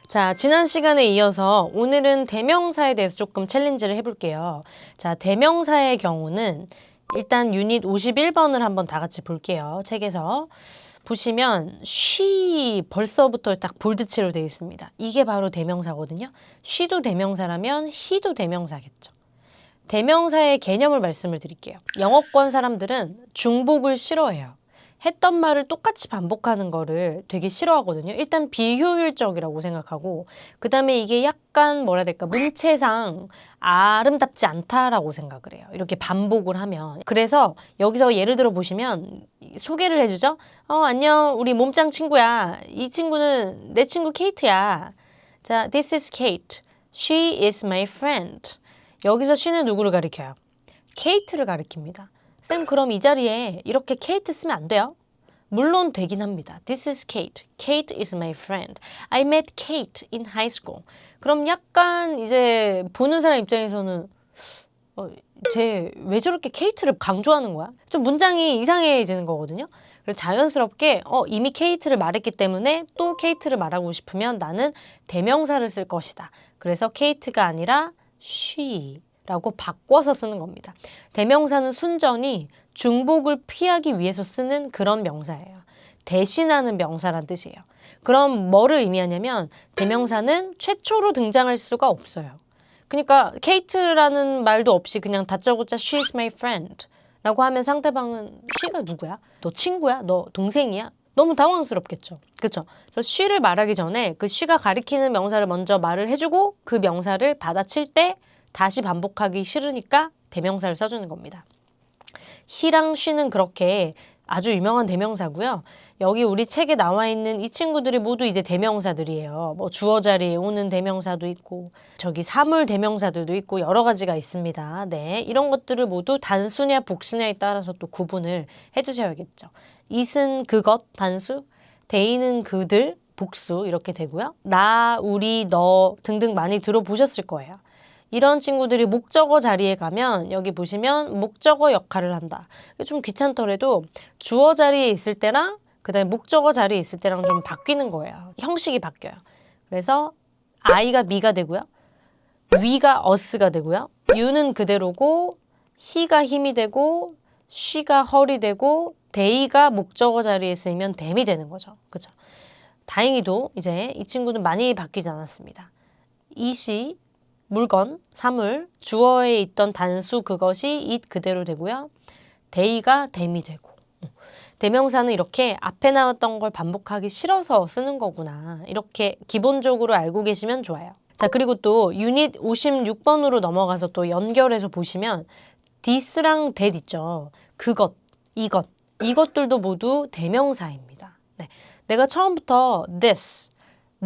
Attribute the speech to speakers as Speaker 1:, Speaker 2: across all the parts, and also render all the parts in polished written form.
Speaker 1: 자, 지난 시간에 이어서 오늘은 대명사에 대해서 조금 챌린지를 해볼게요. 자, 대명사의 경우는 일단 유닛 51번을 한번 다 같이 볼게요. 책에서. 보시면 she 벌써부터 딱 볼드체로 되어 있습니다. 이게 바로 대명사거든요. she도 대명사라면 he도 대명사겠죠. 대명사의 개념을 말씀을 드릴게요. 영어권 사람들은 중복을 싫어해요. 했던 말을 똑같이 반복하는 거를 되게 싫어하거든요. 일단 비효율적이라고 생각하고 그 다음에 이게 약간 뭐라 해야 될까 문체상 아름답지 않다라고 생각을 해요. 이렇게 반복을 하면. 그래서 여기서 예를 들어 보시면 소개를 해주죠. 안녕 우리 몸짱 친구야. 이 친구는 내 친구 케이트야. 자, this is Kate. She is my friend. 여기서 she는 누구를 가리켜요? 케이트를 가리킵니다. 쌤 그럼 이 자리에 이렇게 케이트 쓰면 안 돼요? 물론 되긴 합니다. This is Kate. Kate is my friend. I met Kate in high school. 그럼 약간 이제 보는 사람 입장에서는 쟤 왜 저렇게 케이트를 강조하는 거야? 좀 문장이 이상해지는 거거든요. 그래서 자연스럽게 이미 케이트를 말했기 때문에 또 케이트를 말하고 싶으면 나는 대명사를 쓸 것이다. 그래서 케이트가 아니라 she. 라고 바꿔서 쓰는 겁니다. 대명사는 순전히 중복을 피하기 위해서 쓰는 그런 명사예요. 대신하는 명사란 뜻이에요. 그럼 뭐를 의미하냐면 대명사는 최초로 등장할 수가 없어요. 그러니까 케이트라는 말도 없이 그냥 다짜고짜 she is my friend 라고 하면 상대방은 she가 누구야? 너 친구야? 너 동생이야? 너무 당황스럽겠죠. 그렇죠? 그래서 she를 말하기 전에 그 she가 가리키는 명사를 먼저 말을 해주고 그 명사를 받아칠 때 다시 반복하기 싫으니까 대명사를 써주는 겁니다. he랑 she는 그렇게 아주 유명한 대명사고요. 여기 우리 책에 나와 있는 이 친구들이 모두 이제 대명사들이에요. 뭐 주어 자리에 오는 대명사도 있고 저기 사물 대명사들도 있고 여러 가지가 있습니다. 네, 이런 것들을 모두 단수냐 복수냐에 따라서 또 구분을 해주셔야겠죠. it은 그것, 단수, they는 그들, 복수 이렇게 되고요. 나, 우리, 너 등등 많이 들어보셨을 거예요. 이런 친구들이 목적어 자리에 가면 여기 보시면 목적어 역할을 한다. 좀 귀찮더라도 주어 자리에 있을 때랑 그다음에 목적어 자리에 있을 때랑 좀 바뀌는 거예요. 형식이 바뀌어요. 그래서 I가 me가 되고요. we가 us가 되고요. you는 그대로고 he가 him이 되고 she가 her이 되고 they가 목적어 자리에 쓰이면 them이 되는 거죠. 그렇죠? 다행히도 이제 이 친구는 많이 바뀌지 않았습니다. it이 물건, 사물, 주어에 있던 단수 그것이 it 그대로 되고요. they가 them이 되고 대명사는 이렇게 앞에 나왔던 걸 반복하기 싫어서 쓰는 거구나. 이렇게 기본적으로 알고 계시면 좋아요. 자, 그리고 또 유닛 56번으로 넘어가서 또 연결해서 보시면 this랑 that 있죠. 그것, 이것들도 모두 대명사입니다. 네. 내가 처음부터 this,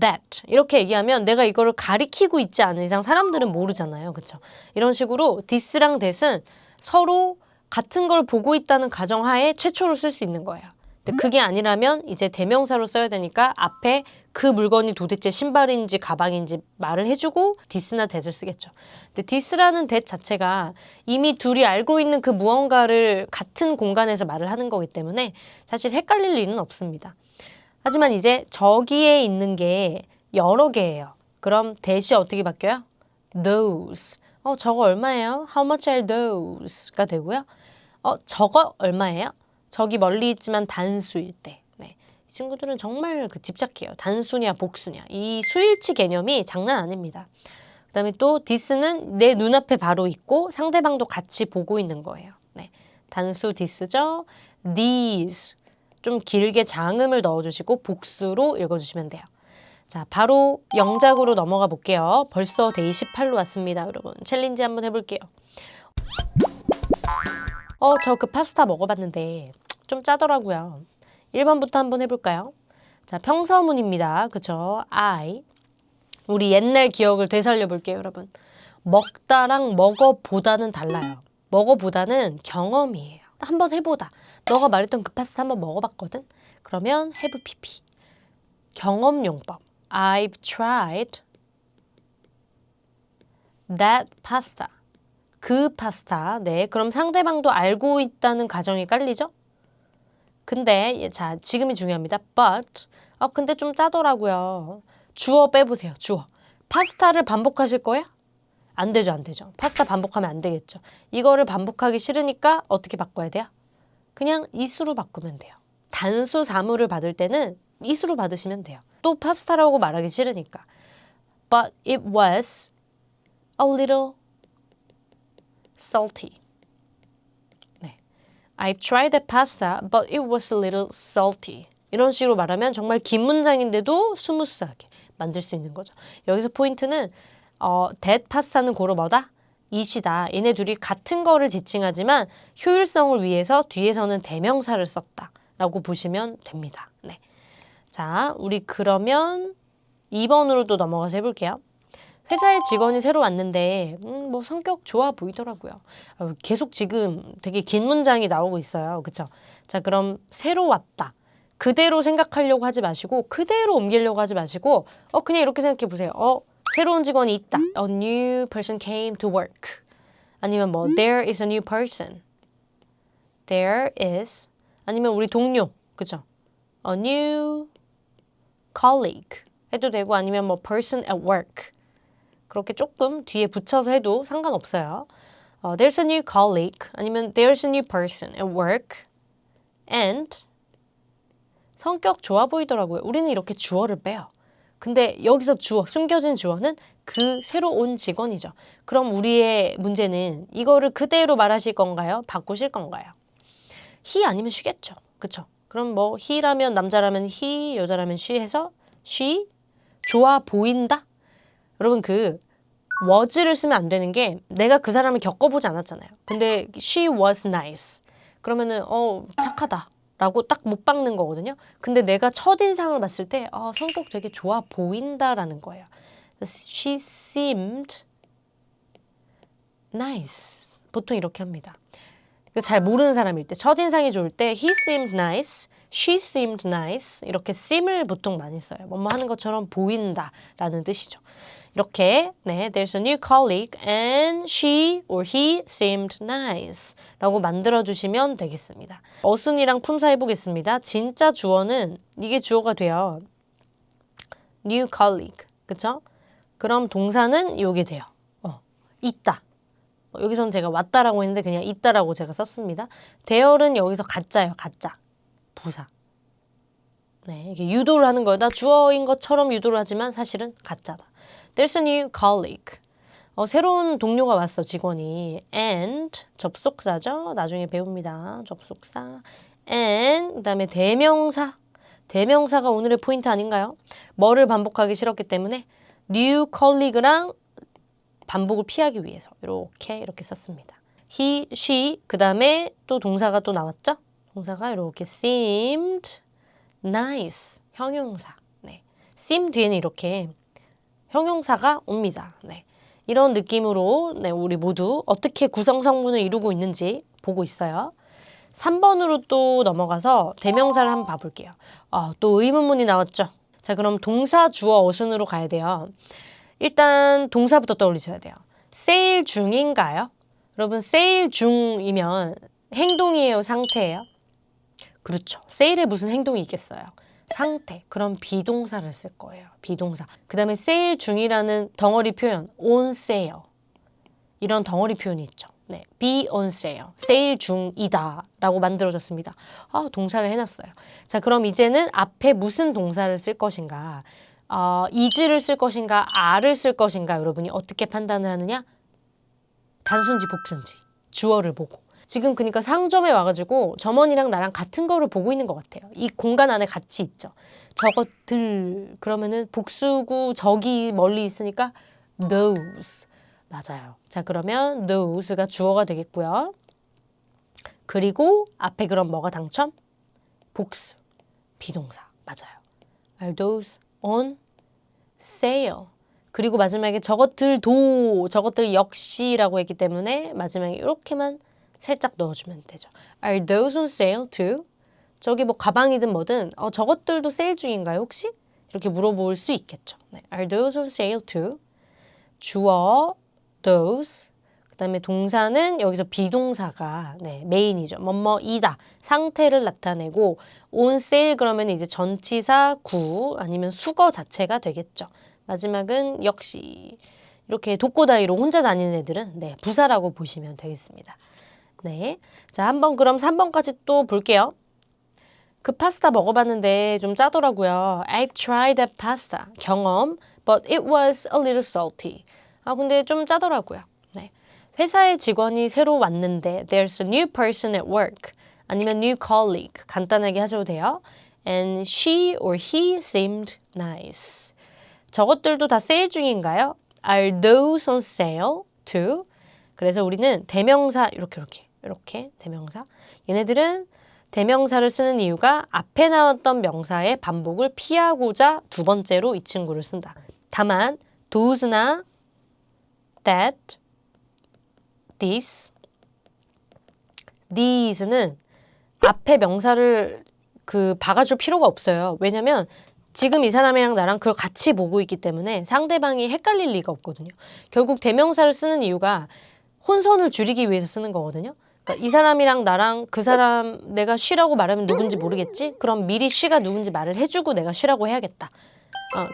Speaker 1: that 이렇게 얘기하면 내가 이거를 가리키고 있지 않은 이상 사람들은 모르잖아요. 그렇죠? 이런 식으로 this랑 that은 서로 같은 걸 보고 있다는 가정하에 최초로 쓸 수 있는 거예요. 근데 그게 아니라면 이제 대명사로 써야 되니까 앞에 그 물건이 도대체 신발인지 가방인지 말을 해주고 this나 that을 쓰겠죠. 근데 this라는 that 자체가 이미 둘이 알고 있는 그 무언가를 같은 공간에서 말을 하는 거기 때문에 사실 헷갈릴 일은 없습니다. 하지만 이제 저기에 있는 게 여러 개예요. 그럼 that이 어떻게 바뀌어요? those. 저거 얼마예요? How much are those?가 되고요. 저거 얼마예요? 저기 멀리 있지만 단수일 때. 네. 이 친구들은 정말 집착해요. 단수냐 복수냐. 이 수일치 개념이 장난 아닙니다. 그 다음에 또 this는 내 눈앞에 바로 있고 상대방도 같이 보고 있는 거예요. 네. 단수 this죠. these. 좀 길게 장음을 넣어주시고 복수로 읽어주시면 돼요. 자, 바로 영작으로 넘어가 볼게요. 벌써 데이 18로 왔습니다. 여러분 챌린지 한번 해볼게요. 저 그 파스타 먹어봤는데 좀 짜더라고요. 1번부터 한번 해볼까요? 자, 평서문입니다. 그쵸? 우리 옛날 기억을 되살려 볼게요, 여러분. 먹다랑 먹어보다는 달라요. 먹어보다는 경험이에요. 한번 해보다. 너가 말했던 그 파스타 한번 먹어봤거든? 그러면 have pp. 경험용법. I've tried that pasta. 그 파스타. 네, 그럼 상대방도 알고 있다는 가정이 깔리죠? 근데 자, 지금이 중요합니다. But 근데 좀 짜더라고요. 주어 빼보세요. 주어. 파스타를 반복하실 거야? 안 되죠, 안 되죠. 파스타 반복하면 안 되겠죠. 이거를 반복하기 싫으니까 어떻게 바꿔야 돼요? 그냥 is로 바꾸면 돼요. 단수 사물을 받을 때는 is로 받으시면 돼요. 또 파스타라고 말하기 싫으니까. But it was a little salty. 네. I tried the pasta, but it was a little salty. 이런 식으로 말하면 정말 긴 문장인데도 스무스하게 만들 수 있는 거죠. 여기서 포인트는 that 파스타는 고로 뭐다? it이다. 얘네 둘이 같은 거를 지칭하지만 효율성을 위해서 뒤에서는 대명사를 썼다 라고 보시면 됩니다. 네. 자, 우리 그러면 2번으로 또 넘어가서 해볼게요. 회사에 직원이 새로 왔는데 뭐 성격 좋아 보이더라고요. 계속 지금 되게 긴 문장이 나오고 있어요. 그쵸? 자, 그럼 새로 왔다. 그대로 생각하려고 하지 마시고 그대로 옮기려고 하지 마시고 그냥 이렇게 생각해 보세요. 새로운 직원이 있다. A new person came to work. 아니면 뭐 there is a new person. There is 아니면 우리 동료. 그죠? A new colleague 해도 되고 아니면 뭐 person at work. 그렇게 조금 뒤에 붙여서 해도 상관없어요. There's a new colleague 아니면 there's a new person at work and 성격 좋아 보이더라고요. 우리는 이렇게 주어를 빼요. 근데 여기서 주어, 숨겨진 주어는 그 새로 온 직원이죠. 그럼 우리의 문제는 이거를 그대로 말하실 건가요? 바꾸실 건가요? he 아니면 she겠죠. 그쵸? 그럼 뭐 he라면 남자라면 he, 여자라면 she 해서 she 좋아 보인다? 여러분 그 was를 쓰면 안 되는 게 내가 그 사람을 겪어보지 않았잖아요. 근데 she was nice. 그러면은 착하다. 라고 딱 못 박는 거거든요. 근데 내가 첫인상을 봤을 때 성격 되게 좋아 보인다라는 거예요. She seemed nice. 보통 이렇게 합니다. 잘 모르는 사람일 때, 첫인상이 좋을 때 he seemed nice, she seemed nice 이렇게 seem을 보통 많이 써요. 뭐뭐 하는 것처럼 보인다라는 뜻이죠. 이렇게 네, there's a new colleague and she or he seemed nice 라고 만들어주시면 되겠습니다. 어순이랑 품사 해보겠습니다. 진짜 주어는 이게 주어가 돼요. new colleague, 그쵸? 그럼 동사는 요게 돼요. 있다. 여기서는 제가 왔다라고 했는데 그냥 있다라고 제가 썼습니다. 대열은 여기서 가짜예요. 가짜. 부사. 네, 이게 유도를 하는 거예요. 나 주어인 것처럼 유도를 하지만 사실은 가짜다. There's a new colleague. 새로운 동료가 왔어, 직원이. And, 접속사죠. 나중에 배웁니다. 접속사. And, 그 다음에 대명사. 대명사가 오늘의 포인트 아닌가요? 뭐를 반복하기 싫었기 때문에 new colleague랑 반복을 피하기 위해서 이렇게 썼습니다. he, she, 그 다음에 또 동사가 또 나왔죠? 동사가 이렇게 seemed nice. 형용사. 네. seem 뒤에는 이렇게 형용사가 옵니다. 네. 이런 느낌으로 네, 우리 모두 어떻게 구성성분을 이루고 있는지 보고 있어요. 3번으로 또 넘어가서 대명사를 한번 봐볼게요. 또 의문문이 나왔죠. 자, 그럼 동사, 주어, 어순으로 가야 돼요. 일단 동사부터 떠올리셔야 돼요. 세일 중인가요? 여러분 세일 중이면 행동이에요? 상태예요? 그렇죠. 세일에 무슨 행동이 있겠어요? 상태. 그럼 비동사를 쓸 거예요. 비동사. 그 다음에 세일 중이라는 덩어리 표현 on sale. 이런 덩어리 표현이 있죠. 네, be on sale. 세일 중이다 라고 만들어졌습니다. 동사를 해놨어요. 자, 그럼 이제는 앞에 무슨 동사를 쓸 것인가? is를 쓸 것인가? are를 쓸 것인가? 여러분이 어떻게 판단을 하느냐? 단순지, 복순지. 주어를 보고. 지금 그러니까 상점에 와가지고 점원이랑 나랑 같은 거를 보고 있는 것 같아요. 이 공간 안에 같이 있죠. 저것들 그러면은 복수고 저기 멀리 있으니까 those 맞아요. 자, 그러면 those가 주어가 되겠고요. 그리고 앞에 그럼 뭐가 당첨? 복수, 비동사 맞아요. Are those on sale? 그리고 마지막에 저것들도 저것들 역시라고 했기 때문에 마지막에 이렇게만 살짝 넣어주면 되죠. Are those on sale too? 저기 뭐 가방이든 뭐든 저것들도 세일 중인가요 혹시? 이렇게 물어볼 수 있겠죠. 네. Are those on sale too? 주어 those 그다음에 동사는 여기서 비동사가 메인이죠. 뭐뭐이다. 상태를 나타내고 on sale 그러면 이제 전치사 구 아니면 수거 자체가 되겠죠. 마지막은 역시 이렇게 독고다이로 혼자 다니는 애들은 부사라고 보시면 되겠습니다. 네. 자, 한번 그럼 3번까지 또 볼게요. 그 파스타 먹어봤는데 좀 짜더라고요. I've tried that pasta. 경험. But it was a little salty. 근데 좀 짜더라고요. 네. 회사에 직원이 새로 왔는데 There's a new person at work. 아니면 new colleague. 간단하게 하셔도 돼요. And she or he seemed nice. 저것들도 다 세일 중인가요? Are those on sale too? 그래서 우리는 대명사 이렇게 대명사. 얘네들은 대명사를 쓰는 이유가 앞에 나왔던 명사의 반복을 피하고자 두 번째로 이 친구를 쓴다. 다만 those나 that, this, these는 앞에 명사를 박아줄 필요가 없어요. 왜냐면 지금 이 사람이랑 나랑 그걸 같이 보고 있기 때문에 상대방이 헷갈릴 리가 없거든요. 결국 대명사를 쓰는 이유가 혼선을 줄이기 위해서 쓰는 거거든요. 그러니까 이 사람이랑 나랑 그 사람 내가 쉬라고 말하면 누군지 모르겠지? 그럼 미리 쉬가 누군지 말을 해주고 내가 쉬라고 해야겠다.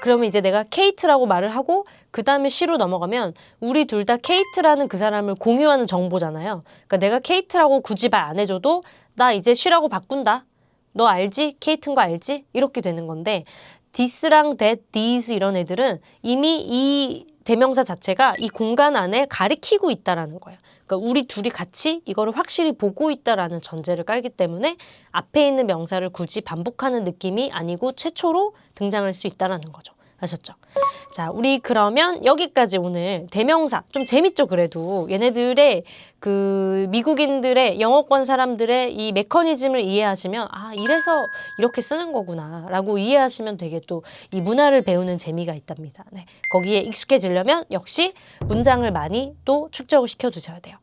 Speaker 1: 그러면 이제 내가 케이트라고 말을 하고 그 다음에 쉬로 넘어가면 우리 둘 다 케이트라는 그 사람을 공유하는 정보잖아요. 그러니까 내가 케이트라고 굳이 말 안 해줘도 나 이제 쉬라고 바꾼다. 너 알지? 케이트인 거 알지? 이렇게 되는 건데 this랑 that, these 이런 애들은 이미 이 대명사 자체가 이 공간 안에 가리키고 있다라는 거예요. 그러니까 우리 둘이 같이 이거를 확실히 보고 있다라는 전제를 깔기 때문에 앞에 있는 명사를 굳이 반복하는 느낌이 아니고 최초로 등장할 수 있다라는 거죠. 아셨죠? 자, 우리 그러면 여기까지 오늘 대명사 좀 재밌죠? 그래도 얘네들의 미국인들의 영어권 사람들의 이 메커니즘을 이해하시면 이래서 이렇게 쓰는 거구나 라고 이해하시면 되게 또 이 문화를 배우는 재미가 있답니다. 네. 거기에 익숙해지려면 역시 문장을 많이 또 축적을 시켜주셔야 돼요.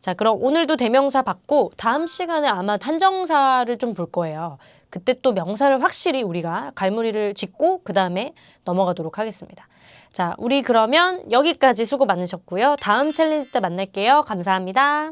Speaker 1: 자, 그럼 오늘도 대명사 받고 다음 시간에 아마 한정사를 좀 볼 거예요. 그때 또 명사를 확실히 우리가 갈무리를 짚고 그 다음에 넘어가도록 하겠습니다. 자, 우리 그러면 여기까지 수고 많으셨고요. 다음 챌린지 때 만날게요. 감사합니다.